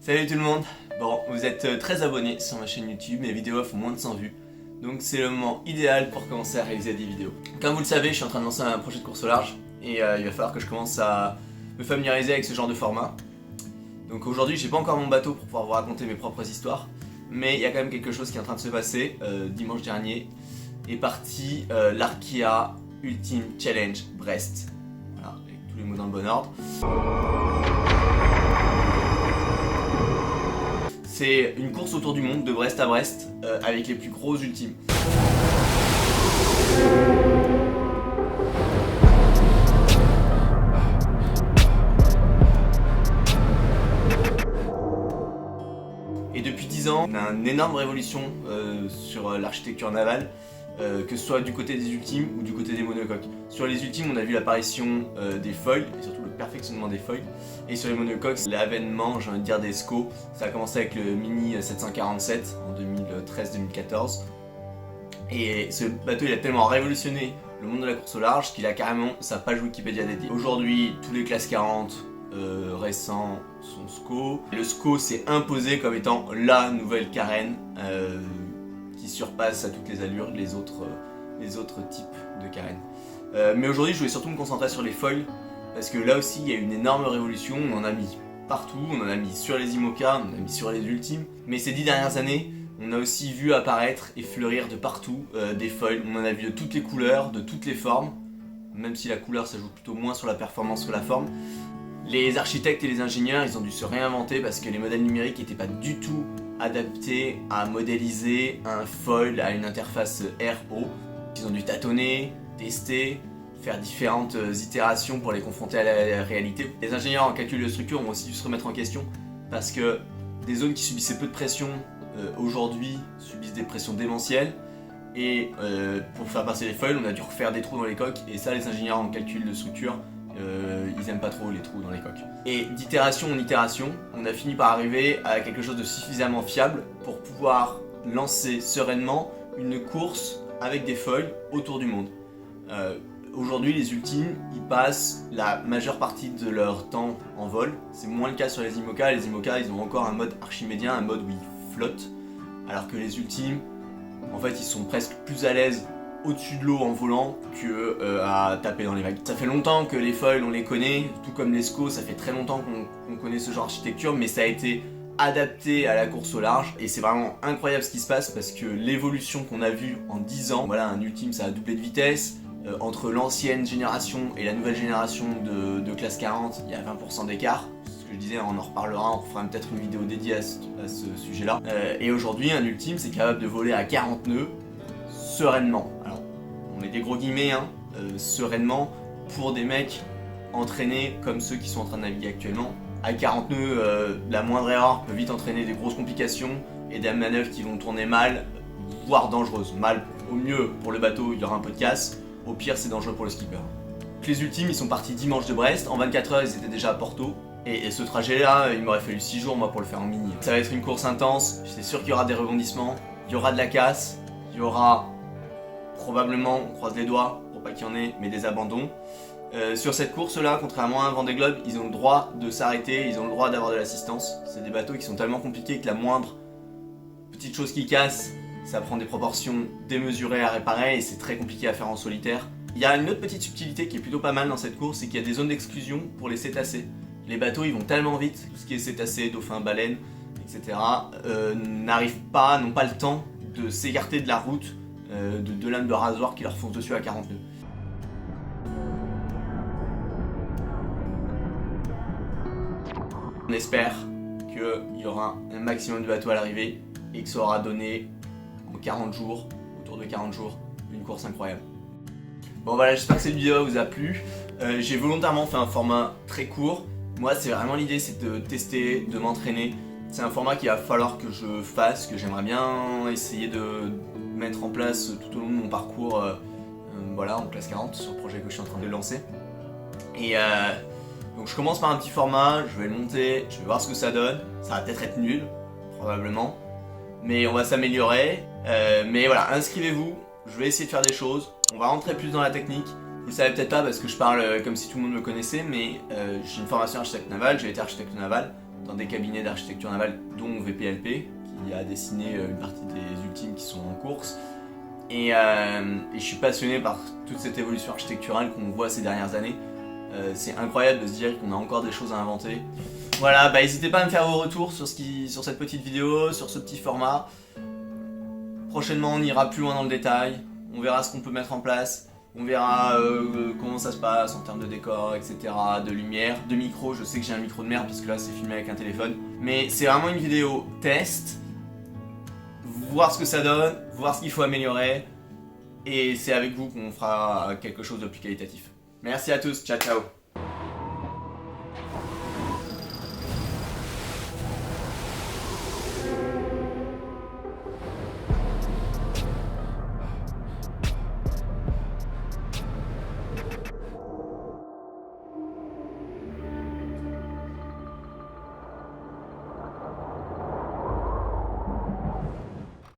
Salut tout le monde. Bon, vous êtes très abonnés sur ma chaîne YouTube, mes vidéos font moins de 100 vues. Donc c'est le moment idéal pour commencer à réaliser des vidéos. Comme vous le savez, je suis en train de lancer un projet de course au large. Et il va falloir que je commence à me familiariser avec ce genre de format. Donc aujourd'hui, j'ai pas encore mon bateau pour pouvoir vous raconter mes propres histoires. Mais il y a quand même quelque chose qui est en train de se passer. Dimanche dernier est parti l'Arkia Ultimate Challenge Brest. Voilà, avec tous les mots dans le bon ordre. C'est une course autour du monde de Brest à Brest avec les plus gros ultimes. Et depuis 10 ans, on a une énorme révolution sur l'architecture navale, que ce soit du côté des ultimes ou du côté des monocoques. Sur les ultimes, on a vu l'apparition des foils, et surtout le perfectionnement des foils. Et sur les monocoques, l'avènement, j'ai envie de dire, des SCO. Ça a commencé avec le Mini 747 en 2013-2014. Et ce bateau, il a tellement révolutionné le monde de la course au large qu'il a carrément sa page Wikipédia dédiée. Aujourd'hui, tous les classes 40 récents sont SCO. Et le SCO s'est imposé comme étant la nouvelle carène qui surpasse à toutes les allures les autres types de carènes. Mais aujourd'hui, je voulais surtout me concentrer sur les foils parce que là aussi, il y a une énorme révolution. On en a mis partout, on en a mis sur les IMOCA, on en a mis sur les ultimes. Mais ces 10 dernières années, on a aussi vu apparaître et fleurir de partout des foils. On en a vu de toutes les couleurs, de toutes les formes, même si la couleur ça joue plutôt moins sur la performance que la forme. Les architectes et les ingénieurs, ils ont dû se réinventer parce que les modèles numériques n'étaient pas du tout adaptés à modéliser un foil à une interface RO. Ils ont dû tâtonner, tester, faire différentes itérations pour les confronter à la réalité. Les ingénieurs en calcul de structure ont aussi dû se remettre en question parce que des zones qui subissaient peu de pression aujourd'hui subissent des pressions démentielles. Et pour faire passer les foils, on a dû refaire des trous dans les coques. Et ça, les ingénieurs en calcul de structure, ils aiment pas trop les trous dans les coques. Et d'itération en itération, on a fini par arriver à quelque chose de suffisamment fiable pour pouvoir lancer sereinement une course avec des foils autour du monde. Aujourd'hui, les ultimes, ils passent la majeure partie de leur temps en vol. C'est moins le cas sur les IMOCA. Les IMOCA, ils ont encore un mode archimédien, un mode où ils flottent. Alors que les ultimes, en fait, ils sont presque plus à l'aise au-dessus de l'eau en volant que à taper dans les vagues. Ça fait longtemps que les foils, on les connaît, tout comme les SCO, ça fait très longtemps qu'on connaît ce genre d'architecture, mais ça a été adapté à la course au large et c'est vraiment incroyable ce qui se passe parce que l'évolution qu'on a vue en 10 ans, voilà, un ultime ça a doublé de vitesse. Entre l'ancienne génération et la nouvelle génération de classe 40, il y a 20% d'écart. Ce que je disais, on en reparlera, on fera peut-être une vidéo dédiée à ce sujet-là. Et aujourd'hui, un ultime, c'est capable de voler à 40 nœuds sereinement. Alors, on met des gros guillemets, hein, sereinement, pour des mecs entraînés comme ceux qui sont en train de naviguer actuellement. À 40 nœuds, la moindre erreur peut vite entraîner des grosses complications et des manœuvres qui vont tourner mal, voire dangereuses. Mal, au mieux pour le bateau, il y aura un peu de casse. Au pire, c'est dangereux pour le skipper. Les ultimes, ils sont partis dimanche de Brest. En 24 heures, ils étaient déjà à Porto. Et ce trajet-là, il m'aurait fallu 6 jours, moi, pour le faire en mini. Ça va être une course intense. C'est sûr qu'il y aura des rebondissements. Il y aura de la casse. Il y aura probablement, on croise les doigts pour pas qu'il y en ait, mais des abandons. Sur cette course-là, contrairement à un Vendée Globe, ils ont le droit de s'arrêter. Ils ont le droit d'avoir de l'assistance. C'est des bateaux qui sont tellement compliqués que la moindre petite chose qui casse, ça prend des proportions démesurées à réparer et c'est très compliqué à faire en solitaire. Il y a une autre petite subtilité qui est plutôt pas mal dans cette course, c'est qu'il y a des zones d'exclusion pour les cétacés. Les bateaux ils vont tellement vite, tout ce qui est cétacés, dauphins, baleines, etc. N'ont pas le temps de s'écarter de la route de deux lames de rasoir qui leur foncent dessus à 40 nœuds. On espère qu'il y aura un maximum de bateaux à l'arrivée et que ça aura donné en 40 jours, autour de 40 jours, une course incroyable. Bon voilà, j'espère que cette vidéo vous a plu. J'ai volontairement fait un format très court. Moi, c'est vraiment l'idée, c'est de tester, de m'entraîner. C'est un format qu'il va falloir que je fasse, que j'aimerais bien essayer de mettre en place tout au long de mon parcours voilà, en classe 40, sur le projet que je suis en train de lancer. Et donc je commence par un petit format, je vais le monter, je vais voir ce que ça donne. Ça va peut-être être nul, probablement. Mais on va s'améliorer. Mais voilà, inscrivez-vous, je vais essayer de faire des choses. On va rentrer plus dans la technique. Vous le savez peut-être pas parce que je parle comme si tout le monde me connaissait, mais j'ai une formation architecte naval, j'ai été architecte naval dans des cabinets d'architecture navale, dont VPLP, qui a dessiné une partie des ultimes qui sont en course. Et je suis passionné par toute cette évolution architecturale qu'on voit ces dernières années. C'est incroyable de se dire qu'on a encore des choses à inventer. Voilà, bah n'hésitez pas à me faire vos retours sur cette petite vidéo, sur ce petit format. Prochainement, on ira plus loin dans le détail, on verra ce qu'on peut mettre en place, on verra comment ça se passe en termes de décor, etc., de lumière, de micro. Je sais que j'ai un micro de merde puisque là c'est filmé avec un téléphone. Mais c'est vraiment une vidéo test, voir ce que ça donne, voir ce qu'il faut améliorer. Et c'est avec vous qu'on fera quelque chose de plus qualitatif. Merci à tous, ciao ciao.